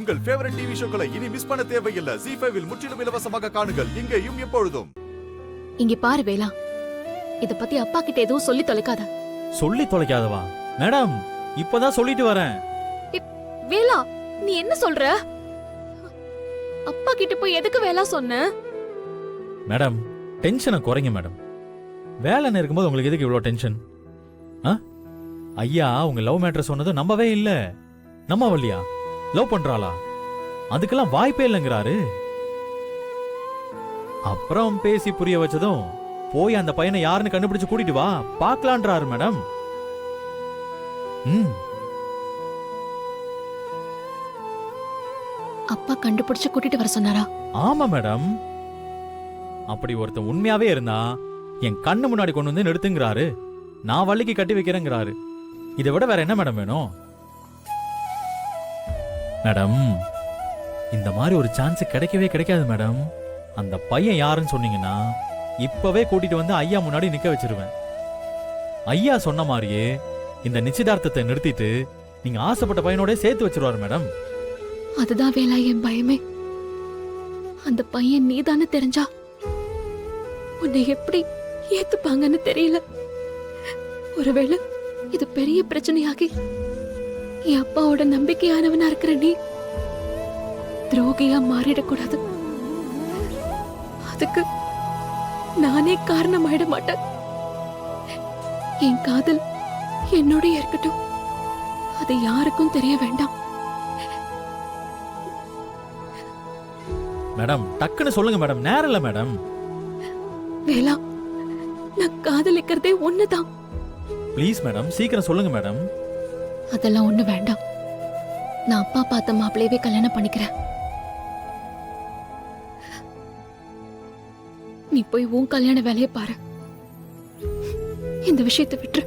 உங்கள் favourite TV ஷோக்களை இனி miss பண்ண தேவையில்லை. ஜீ5 இல் முற்றிலும் இலவசமாக காணுங்கள். இங்கேயும் எப்பொழுதும். இங்க பாரு வேலா, இத பத்தி அப்பா கிட்ட எதுவும் சொல்லி தொலைக்காத. சொல்லி தொலைக்காதவா? மேடம், இப்பதான் சொல்லிட்டு வரேன். வேலா, நீ என்ன சொல்ற? அப்பா கிட்ட போய் எதுக்கு வேலா சொன்ன? மேடம், டென்ஷனை குறைங்க மேடம். வேலைன்னு இருக்கும்போது உங்களுக்கு எதுக்கு இவ்வளவு டென்ஷன்? ஐயா உங்க லவ் மேட்டர் சொன்னது நம்பவே இல்ல. நம்பவல்லையா? லவ் பண்றாளா? அதுக்கெல்லாம் வாய்ப்பே இல்லைங்கிறாரு. அப்புறம் பேசி புரிய வச்சதும் போய் அந்த பையனை யாருன்னு கண்டுபிடிச்சு கூட்டிட்டு வா பாக்கலான்றாரு மேடம். அப்பா கண்டுபிடிச்சு கூட்டிட்டு வர சொன்னாரா? ஆமா மேடம். அப்படி ஒருத்தன் உண்மையாவே இருந்தா என் கண்ணு முன்னாடி கொண்டு வந்து நிறுத்துங்கிறாரு. நான் வள்ளிக்கு கட்டி வைக்கிறேங்கிறாரு. இதை விட வேற என்ன மேடம் வேணும்? மேடம், இந்த மாதிரி ஒரு சான்ஸ் கிடைக்கவே கிடைக்காது மேடம். அந்த பையன் யாருன்னு சொன்னீங்கன்னா இப்பவே கூட்டிட்டு வந்து ஐயா முன்னாடி நிக்க வச்சிருவேன். ஐயா சொன்ன மாதிரியே இந்த நிச்சயதார்த்தத்தை நிறுத்திட்டு நீங்க ஆசைப்பட்ட பையனோட சேர்த்து வச்சிருவாரு மேடம். அதுதான் வேலா என் பயமே. அந்த பையன் நீதானே தெரிஞ்சா உன்னை எப்படி ஏத்துப்பாங்கன்னு தெரியல. ஒருவேளை இது பெரிய பிரச்சனையாகி என் அப்பாவோட நம்பிக்கையானவனா இருக்கிற நீ துரோகியா மாறிடக்கூடாது. அதுக்கு நானே காரணமாயிட மாட்டேன். என் காதல் என்னோட இருக்கட்டும், அது யாருக்கும் தெரிய வேண்டாம். மேடம், டக்குன்னு சொல்லுங்க மேடம். நேரம் இல்ல மேடம். வேலா, நான் காதலிக்கிறதே ஒண்ணுதான். ப்ளீஸ் மேடம், சீக்கிரம் சொல்லுங்க மேடம். அதெல்லாம் ஒண்ணு வேண்டாம். நான் அப்பா பார்த்த மாப்பிளையவே கல்யாணம் பண்ணிக்கிறேன். நீ போய் உன் கல்யாண வேலையை பாரு. இந்த விஷயத்தை விட்டுரு.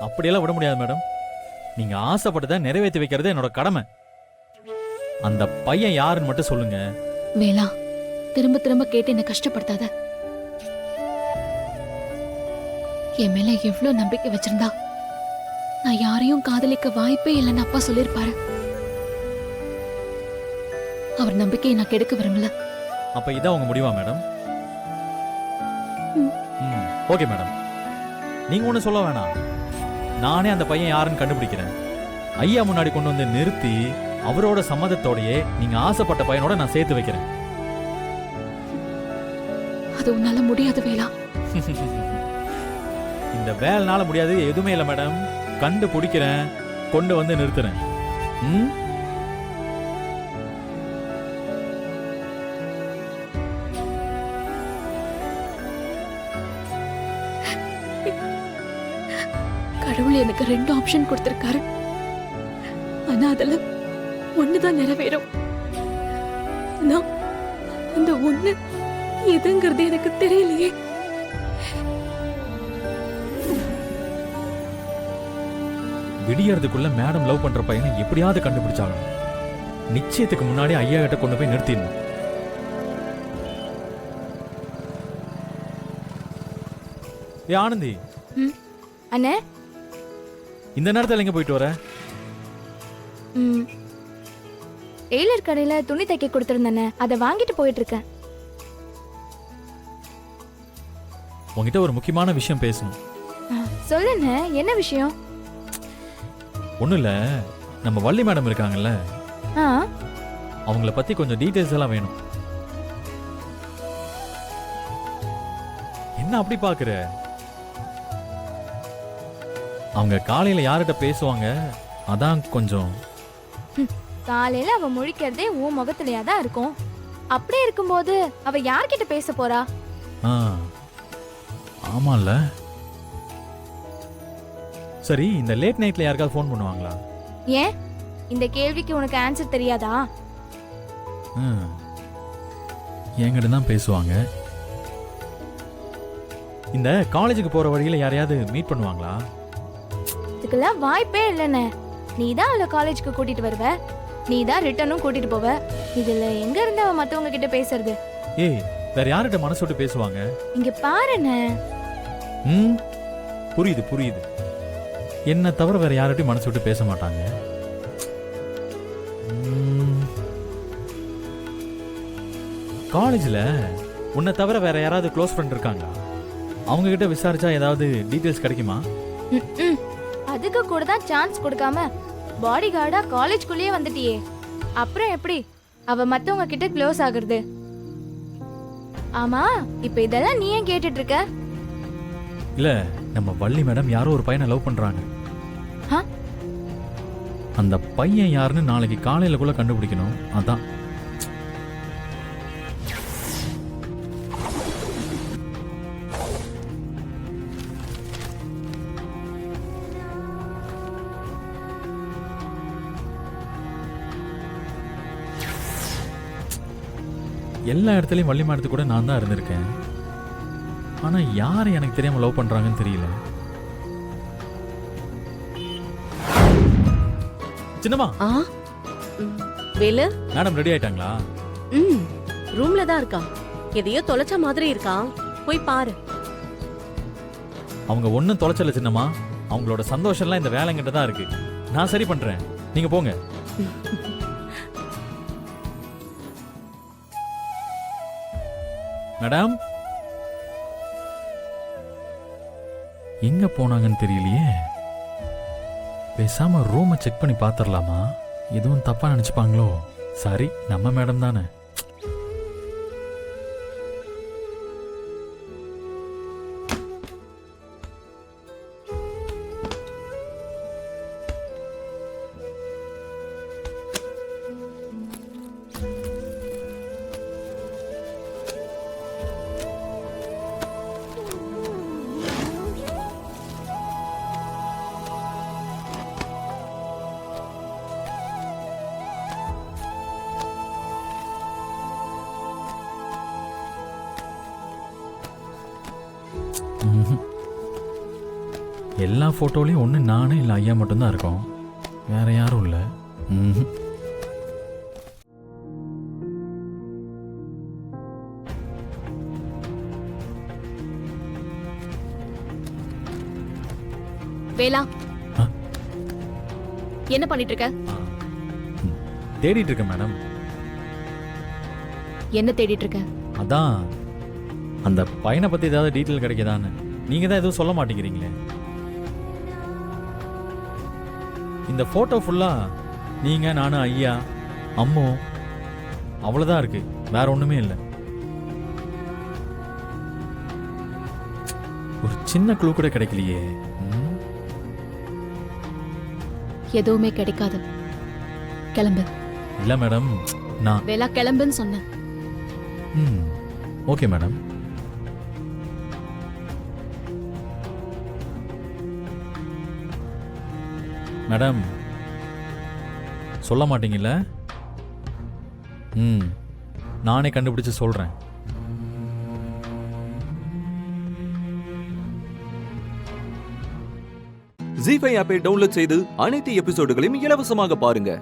அப்படியெல்லாம் விட முடியாது மேடம். நீங்க ஆசைப்பட்டதை நிறைவேற்றி வைக்கிறது என்னோட கடமை. அந்த பையன் யாருன்னு மட்டும் சொல்லுங்க. வேலா, திரும்ப திரும்ப கேட்டு என்ன கஷ்டப்படுத்தாத. என் மேல எவ்வளவு நம்பிக்கை வச்சிருந்தா நான் யாரையும் காதலிக்க வாய்ப்பே இல்லைன்னு அப்பா சொல்லிருப்பாரு. அவர் நம்பிக்கையை நான் கெடுக்க விரும்பல. அப்ப இதான் உங்க முடிவா மேடம்? ஓகே மேடம், நீங்க ஒண்ணு சொல்ல வேணாம். நானே அந்த பையன் யாருன்னு கண்டுபிடிக்கிறேன். ஐயா முன்னாடி கொண்டு வந்து நிறுத்தி அவரோட சம்மதத்தோடயே நீங்க ஆசைப்பட்ட பையனோட நான் சேர்த்து வைக்கிறேன். அது உன்னால முடியாது வேலா. இந்த வேலைனால முடியாது எதுவுமே இல்லை மேடம். கண்டுபிடிக்கிறேன், கொண்டு வந்து நிறுத்துறேன். கடவுள் எனக்கு 2 ஆப்ஷன் கொடுத்திருக்காரு. ஆனா அதுல ஒண்ணுதான் நிறைவேறும். நான் அந்த ஒண்ணு எதுங்கிறது எனக்கு தெரியலையே. விடியறதுக்குள்ள மேடம் லவ் பண்ற பையனை எப்படியாவது கண்டுபிடிச்சாங்க. நிச்சயத்துக்கு முன்னாடி ஐயா கிட்ட கொண்டு போய் நிறுத்திடணும். ஏ ஆனந்தி, அண்ணே, இந்த நேரத்துல எங்க போயிட்டு வர? டெய்லர் கடையில துணி தைக்க கொடுத்திருந்தேனே, அதை வாங்கிட்டு போயிட்டு இருக்கேன். உங்ககிட்ட ஒரு முக்கியமான விஷயம் பேசணும். சொல்லுங்க, என்ன விஷயம்? ஒண்ணும் இல்ல, நம்ம வள்ளி மேடம் இருக்காங்கல்ல, அவங்கள பத்தி கொஞ்சம் டீடைல்ஸ் எல்லாம் வேணும். என்ன அப்படி பாக்குற? அவங்க காலையில யார்கிட்ட பேசுவாங்க, அதான் கொஞ்சம். காலையில அவ முழிக்கிறதே உன் முகத்திலேயா தான் இருக்கும். அப்படியே இருக்கும்போது அவ யார்கிட்ட பேச போறா? ஆமால. சரி, இந்த லேட் நைட்ல யாருக்காவது ஃபோன் பண்ணுவாங்களா? ஏன் இந்த கேள்விக்கு உனக்கு ஆன்சர் தெரியாதா? என்கிட்ட தான் பேசுவாங்க. இந்த காலேஜுக்கு போற வழியில யாரையாவது மீட் பண்ணுவாங்களா? இதுக்கெல்லாம் வாய்ப்பே இல்லைண்ணே. நீ தான் அவளை காலேஜுக்கு கூட்டிட்டு வருவ, நீ தான் ரிட்டனும் கூட்டிட்டு போவ. இதுல எங்க இருந்து அவ மத்தவங்க கிட்ட பேசுறது? ஏய், வேற யார்கிட்ட மனசு விட்டு பேசுவாங்க? இங்க பாருண்ணே. புரியுது புரியுது. என்ன தவிர வேற யார்கிட்டயும் மனசு விட்டு பேச மாட்டாங்க. காலேஜ்ல உன்னை தவிர வேற யாராவது க்ளோஸ் ஃப்ரெண்ட் இருக்காங்க? அவங்க கிட்ட விசாரிச்சா ஏதாவது டீடைல்ஸ் கிடைக்குமா? ம்ம். அதுக்கு கூட தான் சான்ஸ் கொடுக்காம பாடி கார்டா காலேஜ்குள்ளேயே வந்துட்டியே, அப்புறம் எப்படி அவ மத்தவங்க கிட்ட க்ளோஸ் ஆகுறது? ஆமா, இப்ப இதெல்லாம் நீ ஏன் கேட்டுட்டு இருக்க? இல்ல, நம்ம வள்ளி மேடம் யாரோ ஒரு பையனை லவ் பண்றாங்க. ஆ? அந்த பையன் யாருன்னு நாளைக்கு காலையிலக்குள்ள கண்டுபிடிக்கணும். அதான். எல்லா இடத்துலயும் வள்ளி மேடத்துக்கு கூட நான் தான் இருந்திருக்கேன். ஆனா யார் எனக்கு தெரியாம லவ் பண்றாங்கன்னு தெரியல. சின்னம்மா, ஆ வேலு, மேடம் ரெடி ஆயிட்டாங்களா? ரூம்ல தான் இருக்கா. எதையோ தொலைச்ச மாதிரி இருக்கா, போய் பாரு. அவங்க ஒன்னும் தொலைச்சல சின்னம்மா. அவங்களோட சந்தோஷம் எல்லாம் இந்த வேலைங்கிட்ட தான் இருக்கு. நான் சரி பண்றேன், நீங்க போங்க. மேடம் எங்க போனாங்கன்னு தெரியலையே. பேசாம ரூமை செக் பண்ணி பாத்திரலாமா? எதுவும் தப்பா நினைச்சுப்பாங்களோ? சரி, நம்ம மேடம் தானே. எல்லா போட்டோலையும் ஒன்று நானே இல்லை ஐயா மட்டும்தான் இருக்கோம், வேற யாரும் இல்லை. வேலா, ஆ? என்ன பண்ணிட்டு இருக்க? தேடிட்டு இருக்கேன் மேடம். என்ன தேடிட்டு இருக்க? அதான் அந்த பையனை பத்தி ஏதாவது டீட்டெயில் கிடைக்குதான்னு. நீங்க தான் எதுவும் சொல்ல மாட்டேங்கிறீங்களே. இந்த போட்டோ ஃபுல்லா நீங்க, நானு, ஐயா, அம்மு, அவ்வளவுதான் இருக்கு, வேற ஒண்ணுமே இல்லை. ஒரு சின்ன க்ளூ கூட கிடைக்கலையே. எதுவுமே கிடைக்காது. கிளம்பு. இல்ல மேடம், நான் வேலா கிளம்புன்னு சொன்னேன். Okay madam. மேடம் சொல்ல மாட்டீங்கல்ல? நானே கண்டுபிடிச்சு சொல்றேன். ஜீ5 ஆப்பை டவுன்லோட் செய்து அனைத்து எபிசோடுகளையும் இலவசமாக பாருங்க.